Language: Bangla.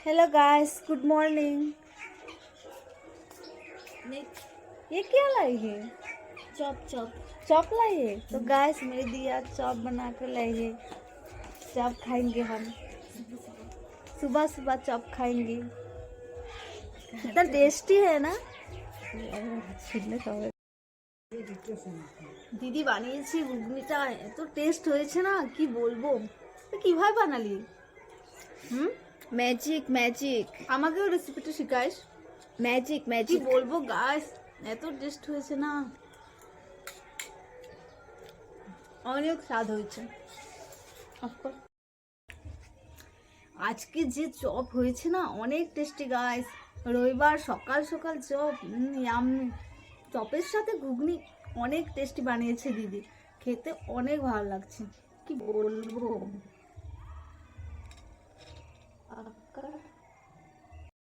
Hello guys, good morning. ये क्या लाई है? चॉप चॉप चॉप लाई है। तो गाइस मेरी दिया चॉप बना कर लाई है। चॉप खाएंगे हम, सुबह सुबह चॉप खाएंगे। कितना टेस्टी है ना। দিদি বানিয়েছি ঘুগনিটা, এত টেস্ট হয়েছে না কি বলবো। তুই কিভাবে বানালি? হুম, ম্যাজিক ম্যাজিক আমাকেও রেসিপিটা শিখাইস। ম্যাজিক কি ম্যাজিক বলবো গাইস, এত টেস্ট হয়েছে না, অনেক স্বাদ হয়েছে। আজকে যে চপ হয়েছে না অনেক টেস্টি গাইস। রবিবার সকাল সকাল চপ, ইয়াম্মি। চপের সাথে ঘুগনি অনেক টেস্টি বানিয়েছে দিদি, খেতে অনেক ভালো লাগছে, কি বলবো।